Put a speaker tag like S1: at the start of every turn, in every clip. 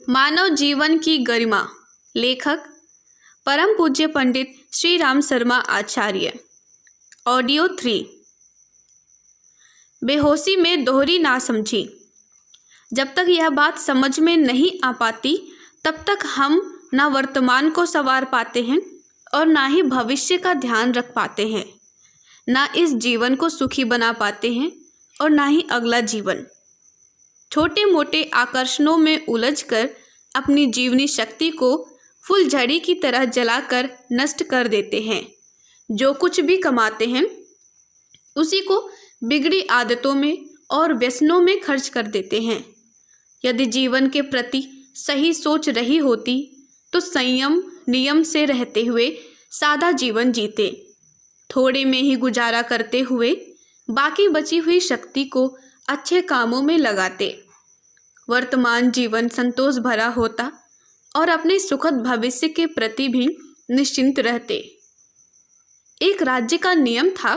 S1: मानव जीवन की गरिमा। लेखक परम पूज्य पंडित श्री राम शर्मा आचार्य। ऑडियो 3। बेहोशी में दोहरी ना समझी। जब तक यह बात समझ में नहीं आ पाती तब तक हम ना वर्तमान को संवार पाते हैं और ना ही भविष्य का ध्यान रख पाते हैं, ना इस जीवन को सुखी बना पाते हैं और ना ही अगला जीवन। छोटे मोटे आकर्षणों में उलझकर अपनी जीवनी शक्ति को फुलझड़ी की तरह जलाकर नष्ट कर देते हैं। जो कुछ भी कमाते हैं उसी को बिगड़ी आदतों में और व्यसनों में खर्च कर देते हैं। यदि जीवन के प्रति सही सोच रही होती तो संयम नियम से रहते हुए सादा जीवन जीते, थोड़े में ही गुजारा करते हुए बाकी बची हुई शक्ति को अच्छे कामों में लगाते, वर्तमान जीवन संतोष भरा होता और अपने सुखद भविष्य के प्रति भी निश्चिंत रहते। एक राज्य का नियम था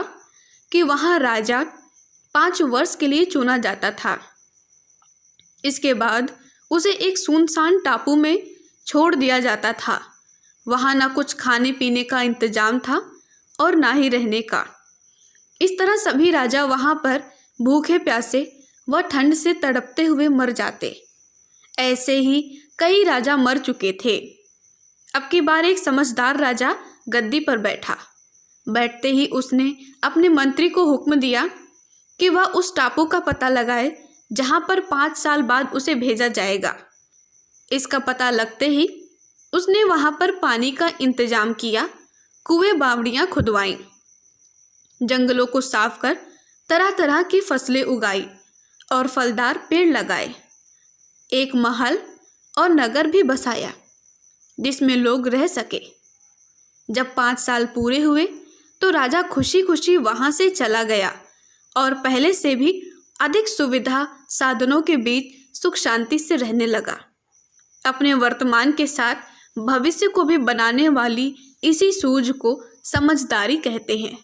S1: कि वहाँ राजा 5 वर्ष के लिए चुना जाता था। इसके बाद उसे एक सुनसान टापू में छोड़ दिया जाता था। वहाँ ना कुछ खाने पीने का इंतजाम था और ना ही रहने का। इस तरह सभी राजा वहाँ पर भूखे प्यासे व ठंड से तड़पते हुए मर जाते। ऐसे ही कई राजा मर चुके थे। अब की बार एक समझदार राजा गद्दी पर बैठा। बैठते ही उसने अपने मंत्री को हुक्म दिया कि वह उस टापू का पता लगाए जहाँ पर 5 साल बाद उसे भेजा जाएगा। इसका पता लगते ही उसने वहाँ पर पानी का इंतजाम किया, कुएं बावड़ियाँ खुदवाईं, जंगलों को साफ कर तरह तरह की फसलें उगाई और फलदार पेड़ लगाए। एक महल और नगर भी बसाया जिसमें लोग रह सके। जब 5 साल पूरे हुए तो राजा खुशी खुशी वहां से चला गया और पहले से भी अधिक सुविधा साधनों के बीच सुख शांति से रहने लगा। अपने वर्तमान के साथ भविष्य को भी बनाने वाली इसी सूझ को समझदारी कहते हैं।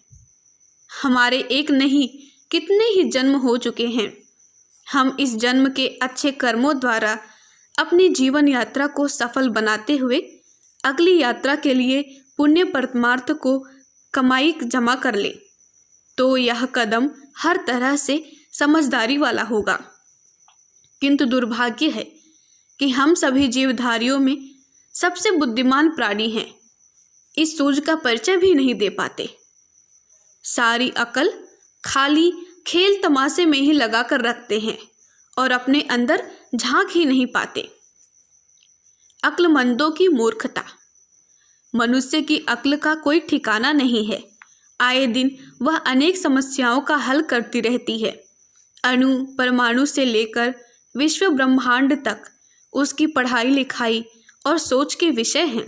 S1: हमारे एक नहीं कितने ही जन्म हो चुके हैं। हम इस जन्म के अच्छे कर्मों द्वारा अपनी जीवन यात्रा को सफल बनाते हुए अगली यात्रा के लिए पुण्य परमार्थ को कमाई जमा कर ले तो यह कदम हर तरह से समझदारी वाला होगा। किंतु दुर्भाग्य है कि हम सभी जीवधारियों में सबसे बुद्धिमान प्राणी हैं, इस सूझ का परिचय भी नहीं दे पाते। सारी अकल खाली खेल तमाशे में ही लगा कर रखते हैं और अपने अंदर झांक ही नहीं पाते। अक्लमंदों की मूर्खता। मनुष्य की अक्ल का कोई ठिकाना नहीं है। आए दिन वह अनेक समस्याओं का हल करती रहती है। अणु परमाणु से लेकर विश्व ब्रह्मांड तक उसकी पढ़ाई लिखाई और सोच के विषय हैं।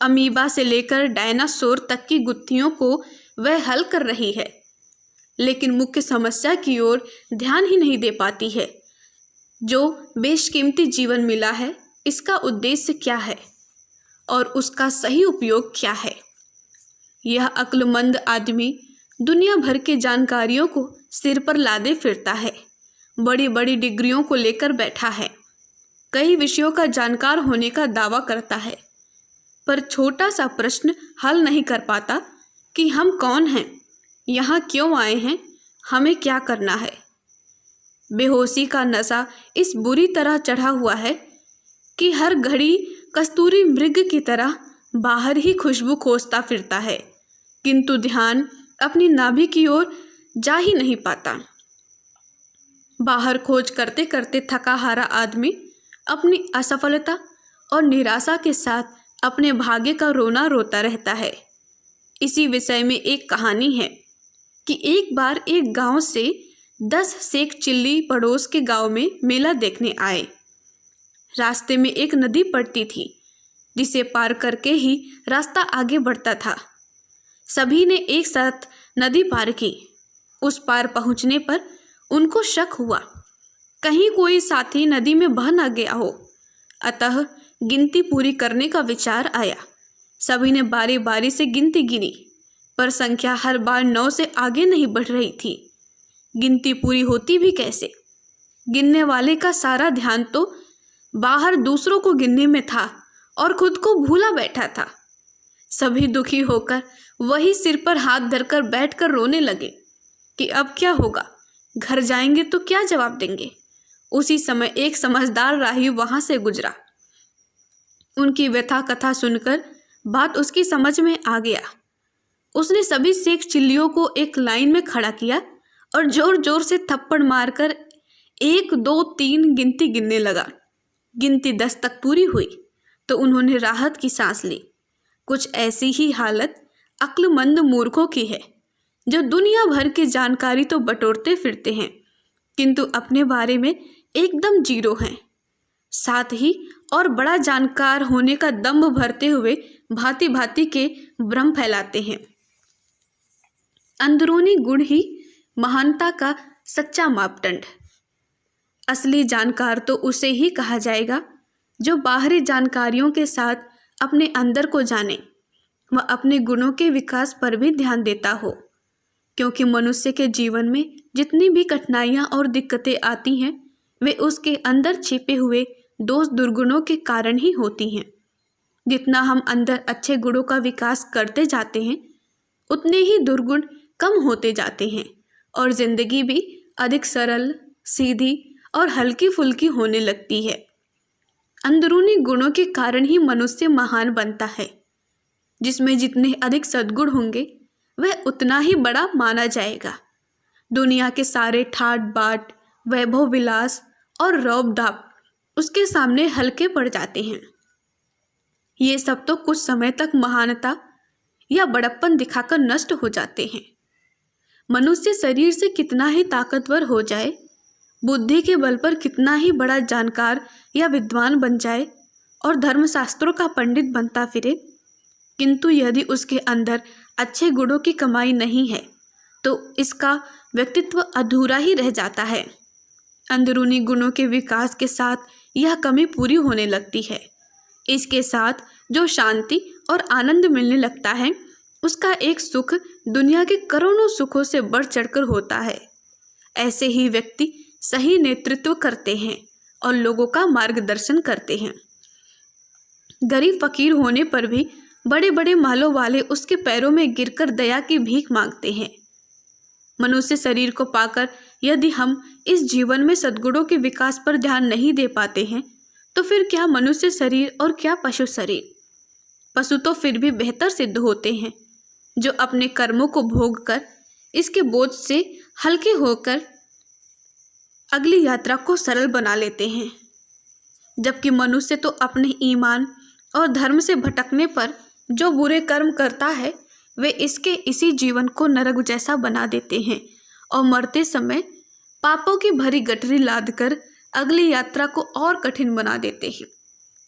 S1: अमीबा से लेकर डायनासोर तक की गुत्थियों को वह हल कर रही है, लेकिन मुख्य समस्या की ओर ध्यान ही नहीं दे पाती है। जो बेशकीमती जीवन मिला है इसका उद्देश्य क्या है और उसका सही उपयोग क्या है। यह अक्लमंद आदमी दुनिया भर की जानकारियों को सिर पर लादे फिरता है, बड़ी बड़ी डिग्रियों को लेकर बैठा है, कई विषयों का जानकार होने का दावा करता है, पर छोटा सा प्रश्न हल नहीं कर पाता कि हम कौन हैं, यहाँ क्यों आए हैं, हमें क्या करना है। बेहोशी का नशा इस बुरी तरह चढ़ा हुआ है कि हर घड़ी कस्तूरी मृग की तरह बाहर ही खुशबू खोजता फिरता है, किंतु ध्यान अपनी नाभि की ओर जा ही नहीं पाता। बाहर खोज करते करते थका हारा आदमी अपनी असफलता और निराशा के साथ अपने भाग्य का रोना रोता रहता है। इसी विषय में एक कहानी है कि एक बार एक गांव से 10 शेख चिल्ली पड़ोस के गांव में मेला देखने आए। रास्ते में एक नदी पड़ती थी जिसे पार करके ही रास्ता आगे बढ़ता था। सभी ने एक साथ नदी पार की। उस पार पहुंचने पर उनको शक हुआ कहीं कोई साथी नदी में बह न गया हो, अतः गिनती पूरी करने का विचार आया। सभी ने बारी बारी से गिनती गिनी, पर संख्या हर बार 9 से आगे नहीं बढ़ रही थी। गिनती पूरी होती भी कैसे? गिनने वाले का सारा ध्यान तो बाहर दूसरों को गिनने में था और खुद को भूला बैठा था। सभी दुखी होकर वही सिर पर हाथ धरकर बैठकर रोने लगे कि अब क्या होगा, घर जाएंगे तो क्या जवाब देंगे। उसी समय एक समझदार राही वहां से गुजरा। उनकी व्यथा कथा सुनकर बात उसकी समझ में आ गया। उसने सभी शेख चिल्लियों को एक लाइन में खड़ा किया और जोर जोर से थप्पड़ मारकर 1 2 3 गिनती गिनने लगा। गिनती 10 तक पूरी हुई तो उन्होंने राहत की सांस ली। कुछ ऐसी ही हालत अक्लमंद मूर्खों की है, जो दुनिया भर की जानकारी तो बटोरते फिरते हैं किंतु अपने बारे में एकदम जीरो हैं। साथ ही और बड़ा जानकार होने का दम्भ भरते हुए भांति भांति के भ्रम फैलाते हैं। अंदरूनी गुण ही महानता का सच्चा मापदंड। असली जानकार तो उसे ही कहा जाएगा जो बाहरी जानकारियों के साथ अपने अंदर को जाने व अपने गुणों के विकास पर भी ध्यान देता हो, क्योंकि मनुष्य के जीवन में जितनी भी कठिनाइयाँ और दिक्कतें आती हैं वे उसके अंदर छिपे हुए दोष दुर्गुणों के कारण ही होती हैं। जितना हम अंदर अच्छे गुणों का विकास करते जाते हैं उतने ही दुर्गुण कम होते जाते हैं और जिंदगी भी अधिक सरल, सीधी और हल्की फुल्की होने लगती है। अंदरूनी गुणों के कारण ही मनुष्य महान बनता है। जिसमें जितने अधिक सद्गुण होंगे वह उतना ही बड़ा माना जाएगा। दुनिया के सारे ठाट बाट, वैभव विलास और रौब दाप उसके सामने हल्के पड़ जाते हैं। ये सब तो कुछ समय तक महानता या बड़प्पन दिखाकर नष्ट हो जाते हैं। मनुष्य शरीर से कितना ही ताकतवर हो जाए, बुद्धि के बल पर कितना ही बड़ा जानकार या विद्वान बन जाए और धर्मशास्त्रों का पंडित बनता फिरे, किंतु यदि उसके अंदर अच्छे गुणों की कमाई नहीं है तो इसका व्यक्तित्व अधूरा ही रह जाता है। अंदरूनी गुणों के विकास के साथ यह कमी पूरी होने लगती है। इसके साथ जो शांति और आनंद मिलने लगता है उसका एक सुख दुनिया के करोड़ों सुखों से बढ़ चढ़कर होता है। ऐसे ही व्यक्ति सही नेतृत्व करते हैं और लोगों का मार्गदर्शन करते हैं। गरीब फकीर होने पर भी बड़े बड़े महलों वाले उसके पैरों में गिरकर दया की भीख मांगते हैं। मनुष्य शरीर को पाकर यदि हम इस जीवन में सद्गुणों के विकास पर ध्यान नहीं दे पाते हैं तो फिर क्या मनुष्य शरीर और क्या पशु शरीर। पशु तो फिर भी बेहतर सिद्ध होते हैं, जो अपने कर्मों को भोग कर इसके बोझ से हल्के होकर अगली यात्रा को सरल बना लेते हैं। जबकि मनुष्य तो अपने ईमान और धर्म से भटकने पर जो बुरे कर्म करता है वे इसके इसी जीवन को नरक जैसा बना देते हैं और मरते समय पापों की भरी गठरी लादकर अगली यात्रा को और कठिन बना देते हैं।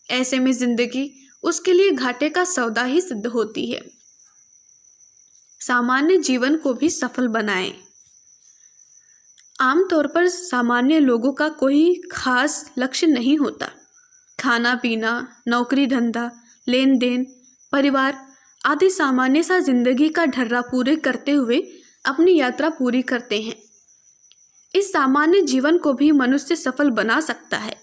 S1: ऐसे में जिंदगी उसके लिए घाटे का सौदा ही सिद्ध होती है। सामान्य जीवन को भी सफल बनाएं। आमतौर पर सामान्य लोगों का कोई खास लक्ष्य नहीं होता। खाना पीना, नौकरी धंधा, लेन देन, परिवार आदि सामान्य सा जिंदगी का ढर्रा पूरे करते हुए अपनी यात्रा पूरी करते हैं। इस सामान्य जीवन को भी मनुष्य सफल बना सकता है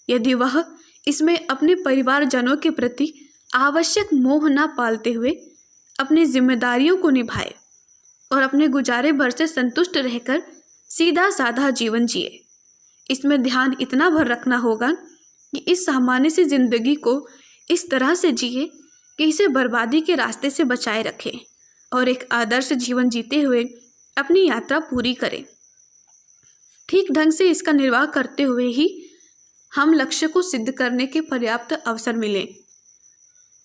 S1: यदि वह इसमें अपने परिवारजनों के प्रति आवश्यक मोह न पालते हुए अपनी जिम्मेदारियों को निभाए और अपने गुजारे भर से संतुष्ट रहकर सीधा साधा जीवन जिए। इसमें ध्यान इतना भर रखना होगा कि इस सामान्य सी जिंदगी को इस तरह से जिए कि इसे बर्बादी के रास्ते से बचाए रखें और एक आदर्श जीवन जीते हुए अपनी यात्रा पूरी करें। ठीक ढंग से इसका निर्वाह करते हुए ही हम लक्ष्य को सिद्ध करने के पर्याप्त अवसर मिले।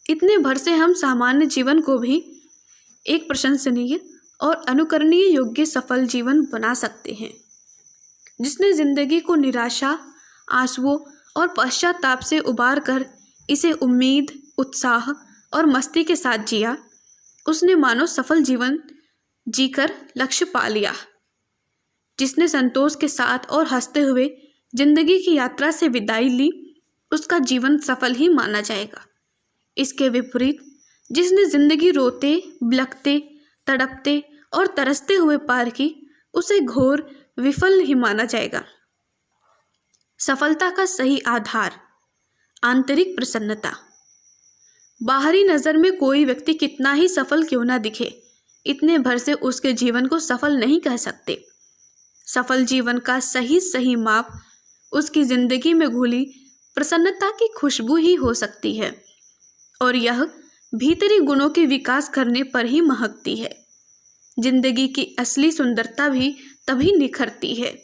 S1: इतने भर से हम सामान्य जीवन को भी एक प्रशंसनीय और अनुकरणीय योग्य सफल जीवन बना सकते हैं, जिसने जिंदगी को निराशा, आंसुओं और पश्चाताप से उबार कर इसे उम्मीद, उत्साह और मस्ती के साथ जिया। उसने मानो सफल जीवन जीकर लक्ष्य पा लिया। जिसने संतोष के साथ और हंसते हुए जिंदगी की यात्रा से विदाई ली, उसका जीवन सफल ही माना जाएगा। इसके विपरीत जिसने जिंदगी रोते, बिलखते, तड़पते और तरसते हुए पार की, उसे घोर विफल ही माना जाएगा। सफलता का सही आधार आंतरिक प्रसन्नता। बाहरी नज़र में कोई व्यक्ति कितना ही सफल क्यों ना दिखे, इतने भर से उसके जीवन को सफल नहीं कह सकते। सफल जीवन का सही माप उसकी जिंदगी में घुली प्रसन्नता की खुशबू ही हो सकती है, और यह भीतरी गुणों के विकास करने पर ही महकती है। जिंदगी की असली सुंदरता भी तभी निखरती है।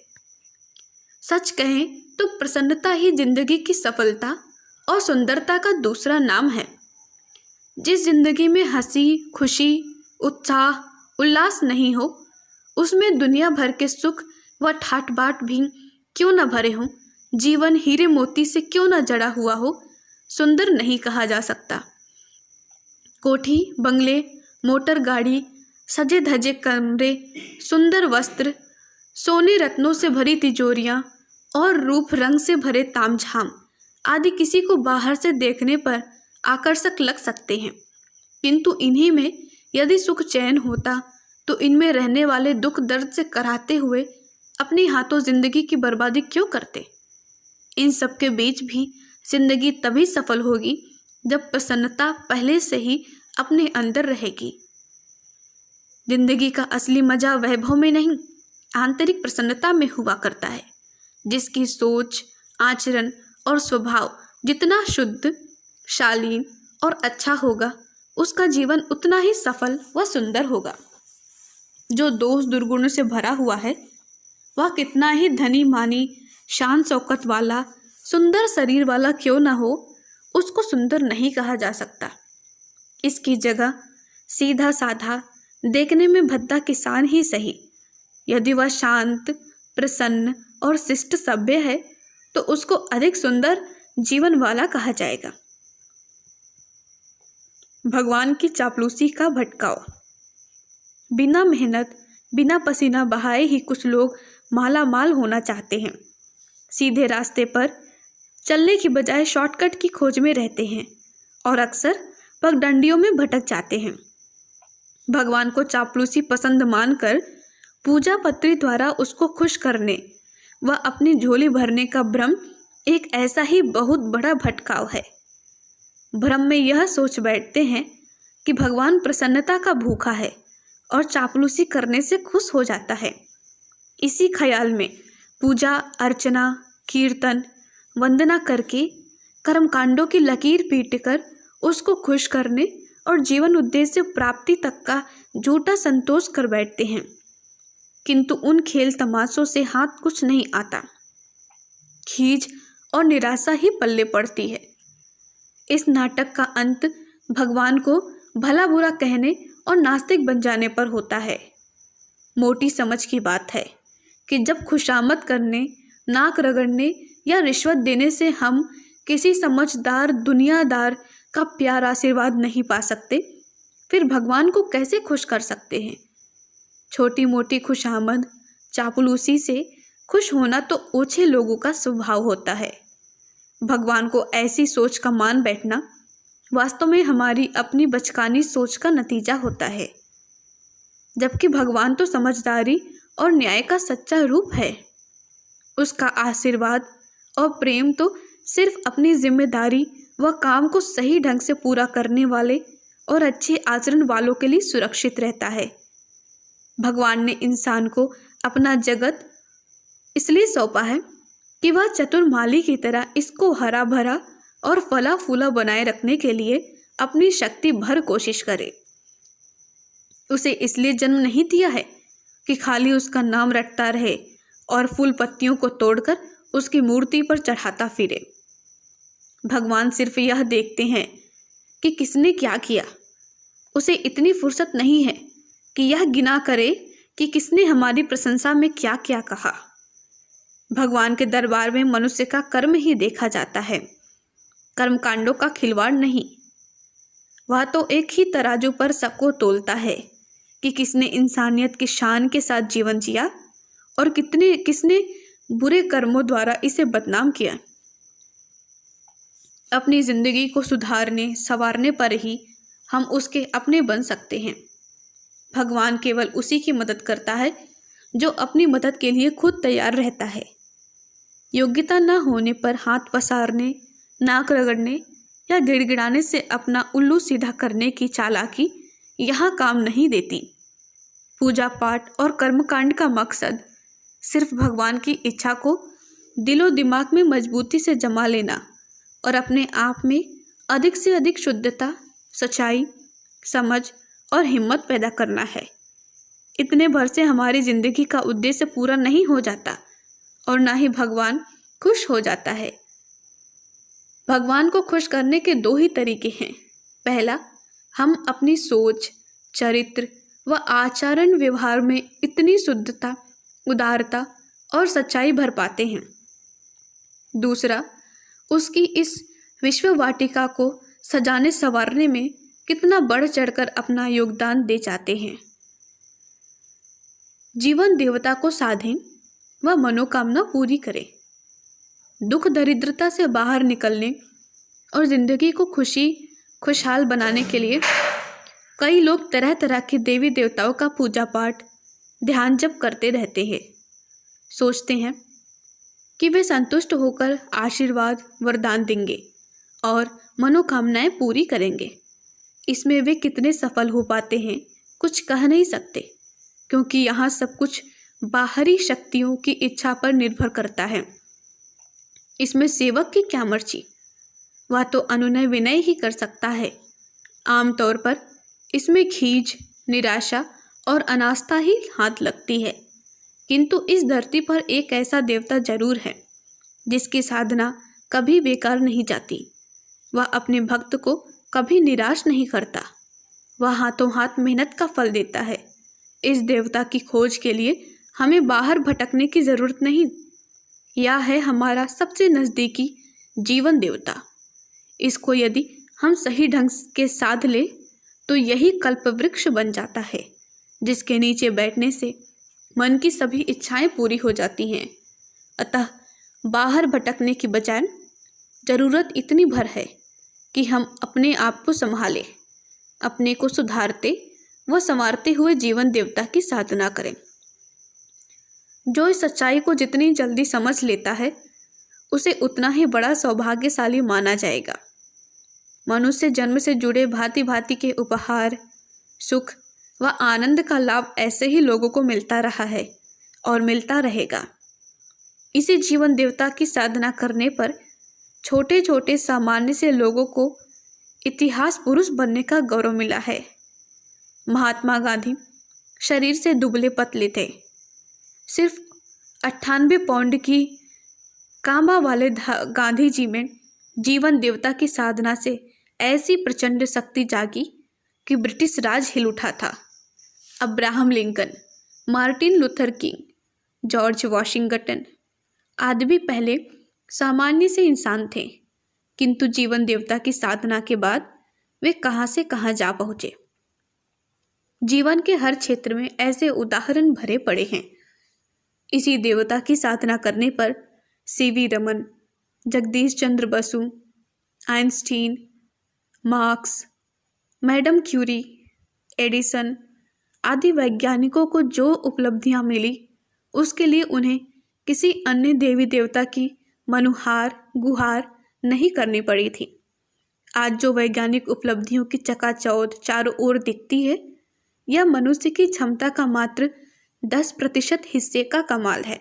S1: सच कहें तो प्रसन्नता ही जिंदगी की सफलता और सुंदरता का दूसरा नाम है। जिस जिंदगी में हंसी, खुशी, उत्साह, उल्लास नहीं हो, उसमें दुनिया भर के सुख व ठाट बाट भी क्यों न भरे हों, जीवन हीरे मोती से क्यों न जड़ा हुआ हो, सुंदर नहीं कहा जा सकता। कोठी, बंगले, मोटर गाड़ी, सजे धजे कमरे, सुंदर वस्त्र, सोने रत्नों से भरी तिजोरियां और रूप रंग से भरे तामझाम आदि किसी को बाहर से देखने पर आकर्षक लग सकते हैं, किंतु इन्हीं में यदि सुख चैन होता तो इनमें रहने वाले दुख दर्द से कराहते हुए अपने हाथों जिंदगी की बर्बादी क्यों करते। इन सब के बीच भी जिंदगी तभी सफल होगी जब प्रसन्नता पहले से ही अपने अंदर रहेगी। जिंदगी का असली मजा वैभव में नहीं, आंतरिक प्रसन्नता में हुआ करता है। जिसकी सोच, आचरण और स्वभाव जितना शुद्ध, शालीन और अच्छा होगा, उसका जीवन उतना ही सफल व सुंदर होगा। जो दोष दुर्गुणों से भरा हुआ है, वह कितना ही धनी मानी, शान शौकत वाला, सुंदर शरीर वाला क्यों न हो, उसको सुंदर नहीं कहा जा सकता। इसकी जगह सीधा साधा, देखने में भद्दा किसान ही सही, यदि वह शांत, प्रसन्न और शिष्ट सभ्य है तो उसको अधिक सुंदर जीवन वाला कहा जाएगा। भगवान की चापलूसी का भटकाव। बिना मेहनत, बिना पसीना बहाए ही कुछ लोग माला माल होना चाहते हैं। सीधे रास्ते पर चलने की बजाय शॉर्टकट की खोज में रहते हैं और अक्सर पगडंडियों में भटक जाते हैं। भगवान को चापलूसी पसंद मानकर पूजा पत्री द्वारा उसको खुश करने व अपनी झोली भरने का भ्रम एक ऐसा ही बहुत बड़ा भटकाव है। भ्रम में यह सोच बैठते हैं कि भगवान प्रसन्नता का भूखा है और चापलूसी करने से खुश हो जाता है। इसी ख्याल में पूजा अर्चना, कीर्तन, वंदना करके कर्मकांडों की लकीर पीटकर उसको खुश करने और जीवन उद्देश्य प्राप्ति तक का झूठा संतोष कर बैठते हैं, किंतु उन खेल तमाशों से हाथ कुछ नहीं आता। खींच और निराशा ही पल्ले पड़ती है। इस नाटक का अंत भगवान को भला बुरा कहने और नास्तिक बन जाने पर होता है। मोटी समझ की बात है कि जब खुशामद करने, नाक रगड़ने या रिश्वत देने से हम किसी समझदार दुनियादार का प्यार आशीर्वाद नहीं पा सकते, फिर भगवान को कैसे खुश कर सकते हैं। छोटी मोटी खुशामद, चापलूसी से खुश होना तो ओछे लोगों का स्वभाव होता है। भगवान को ऐसी सोच का मान बैठना वास्तव में हमारी अपनी बचकानी सोच का नतीजा होता है, जबकि भगवान तो समझदारी और न्याय का सच्चा रूप है। उसका आशीर्वाद और प्रेम तो सिर्फ अपनी जिम्मेदारी व काम को सही ढंग से पूरा करने वाले और अच्छे आचरण वालों के लिए सुरक्षित रहता है। भगवान ने इंसान को अपना जगत इसलिए सौंपा है कि वह चतुर माली की तरह इसको हरा भरा और फला फूला बनाए रखने के लिए अपनी शक्ति भर कोशिश करे। उसे इसलिए जन्म नहीं दिया है कि खाली उसका नाम रटता रहे और फूल पत्तियों को तोड़कर उसकी मूर्ति पर चढ़ाता फिरे। भगवान सिर्फ यह देखते हैं कि किसने क्या किया। उसे इतनी फुर्सत नहीं है कि यह गिना करे कि किसने हमारी प्रशंसा में क्या क्या कहा। भगवान के दरबार में मनुष्य का कर्म ही देखा जाता है, कर्मकांडों का खिलवाड़ नहीं। वह तो एक ही तराजू पर सबको तोलता है कि किसने इंसानियत की शान के साथ जीवन जिया और किसने बुरे कर्मों द्वारा इसे बदनाम किया। अपनी जिंदगी को सुधारने संवारने पर ही हम उसके अपने बन सकते हैं। भगवान केवल उसी की मदद करता है जो अपनी मदद के लिए खुद तैयार रहता है। योग्यता न होने पर हाथ पसारने नाक रगड़ने या गिड़गिड़ाने से अपना उल्लू सीधा करने की चालाकी यहाँ काम नहीं देती। पूजा पाठ और कर्मकांड का मकसद सिर्फ भगवान की इच्छा को दिलो दिमाग में मजबूती से जमा लेना और अपने आप में अधिक से अधिक शुद्धता, सच्चाई, समझ और हिम्मत पैदा करना है। इतने भर से हमारी जिंदगी का उद्देश्य पूरा नहीं हो जाता और ना ही भगवान खुश हो जाता है। भगवान को खुश करने के दो ही तरीके हैं। पहला, हम अपनी सोच, चरित्र व आचरण व्यवहार में इतनी शुद्धता, उदारता और सच्चाई भर पाते हैं। दूसरा, उसकी इस विश्व वाटिका को सजाने संवारने में कितना बढ़ चढ़कर अपना योगदान दे जाते हैं। जीवन देवता को साधें व मनोकामना पूरी करें। दुख दरिद्रता से बाहर निकलने और जिंदगी को खुशहाल बनाने के लिए कई लोग तरह तरह के देवी देवताओं का पूजा पाठ, ध्यान जप करते रहते हैं। सोचते हैं कि वे संतुष्ट होकर आशीर्वाद, वरदान देंगे और मनोकामनाएं पूरी करेंगे। इसमें वे कितने सफल हो पाते हैं कुछ कह नहीं सकते, क्योंकि यहाँ सब कुछ बाहरी शक्तियों की इच्छा पर निर्भर करता है। इसमें सेवक की क्या मर्जी, वह तो अनुनय विनय ही कर सकता है। आमतौर पर इसमें खीज, निराशा और अनास्था ही हाथ लगती है। किंतु इस धरती पर एक ऐसा देवता जरूर है जिसकी साधना कभी बेकार नहीं जाती। वह अपने भक्त को कभी निराश नहीं करता। वह हाथों हाथ मेहनत का फल देता है। इस देवता की खोज के लिए हमें बाहर भटकने की जरूरत नहीं। यह है हमारा सबसे नज़दीकी जीवन देवता। इसको यदि हम सही ढंग के साध ले तो यही कल्प वृक्ष बन जाता है, जिसके नीचे बैठने से मन की सभी इच्छाएं पूरी हो जाती हैं। अतः बाहर भटकने की बजाय जरूरत इतनी भर है कि हम अपने आप को संभालें, अपने को सुधारते व संवारते हुए जीवन देवता की साधना करें। जो इस सच्चाई को जितनी जल्दी समझ लेता है उसे उतना ही बड़ा सौभाग्यशाली माना जाएगा। मनुष्य जन्म से जुड़े भांति भांति के उपहार, सुख व आनंद का लाभ ऐसे ही लोगों को मिलता रहा है और मिलता रहेगा। इसी जीवन देवता की साधना करने पर छोटे छोटे सामान्य से लोगों को इतिहास पुरुष बनने का गौरव मिला है। महात्मा गांधी शरीर से दुबले पतले थे। सिर्फ 98 पाउंड की कांबा वाले गांधी जी में जीवन देवता की साधना से ऐसी प्रचंड शक्ति जागी कि ब्रिटिश राज हिल उठा था। Abraham Lincoln, Martin Luther king, George Washington आदि भी पहले सामान्य से इंसान थे, किंतु जीवन देवता की साधना के बाद वे कहाँ से कहाँ जा पहुँचे। जीवन के हर क्षेत्र में ऐसे उदाहरण भरे पड़े हैं। इसी देवता की साधना करने पर CV Raman, Jagdish Chandra Basu, Einstein, Marx, madam Curie, Edison आदि वैज्ञानिकों को जो उपलब्धियां मिली उसके लिए उन्हें किसी अन्य देवी देवता की मनुहार गुहार नहीं करनी पड़ी थी। आज जो वैज्ञानिक उपलब्धियों की चकाचौंध चारों ओर दिखती है, यह मनुष्य की क्षमता का मात्र 10% हिस्से का कमाल है।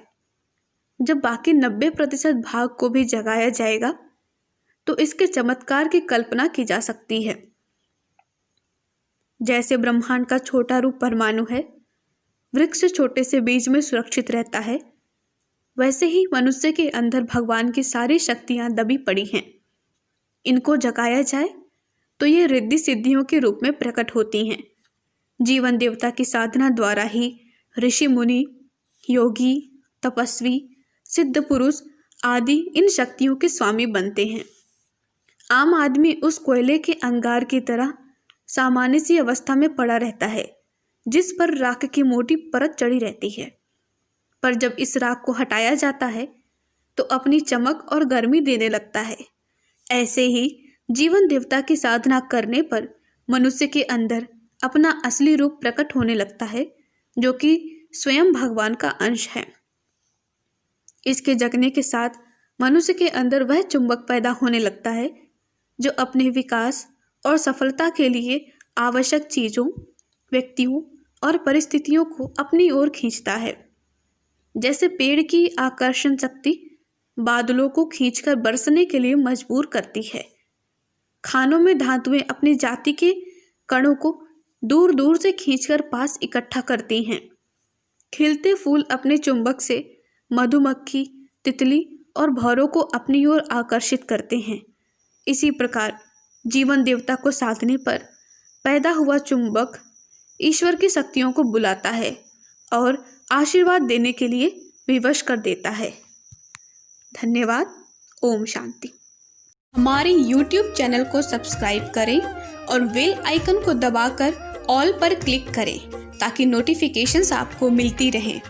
S1: जब बाकी 90% भाग को भी जगाया जाएगा तो इसके चमत्कार की कल्पना की जा सकती है। जैसे ब्रह्मांड का छोटा रूप परमाणु है, वृक्ष छोटे से बीज में सुरक्षित रहता है, वैसे ही मनुष्य के अंदर भगवान की सारी शक्तियां दबी पड़ी हैं। इनको जगाया जाए तो ये रिद्धि सिद्धियों के रूप में प्रकट होती हैं। जीवन देवता की साधना द्वारा ही ऋषि मुनि, योगी, तपस्वी, सिद्ध पुरुष आदि इन शक्तियों के स्वामी बनते हैं। आम आदमी उस कोयले के अंगार की तरह सामान्य सी अवस्था में पड़ा रहता है, जिस पर राख की मोटी परत चढ़ी रहती है। पर जब इस राख को हटाया जाता है तो अपनी चमक और गर्मी देने लगता है। ऐसे ही जीवन देवता की साधना करने पर मनुष्य के अंदर अपना असली रूप प्रकट होने लगता है, जो कि स्वयं भगवान का अंश है। इसके जगने के साथ मनुष्य के अंदर वह चुंबक पैदा होने लगता है जो अपने विकास और सफलता के लिए आवश्यक चीज़ों, व्यक्तियों और परिस्थितियों को अपनी ओर खींचता है। जैसे पेड़ की आकर्षण शक्ति बादलों को खींचकर बरसने के लिए मजबूर करती है। खानों में धातुएं अपनी जाति के कणों को दूर दूर से खींचकर पास इकट्ठा करती हैं। खिलते फूल अपने चुंबक से मधुमक्खी, तितली और भौरों को अपनी ओर आकर्षित करते हैं। इसी प्रकार जीवन देवता को साधने पर पैदा हुआ चुंबक ईश्वर की शक्तियों को बुलाता है और आशीर्वाद देने के लिए विवश कर देता है। धन्यवाद। ओम शांति। हमारे YouTube चैनल को सब्सक्राइब करें और बेल आइकन को दबाकर ऑल पर क्लिक करें ताकि नोटिफिकेशंस आपको मिलती रहें।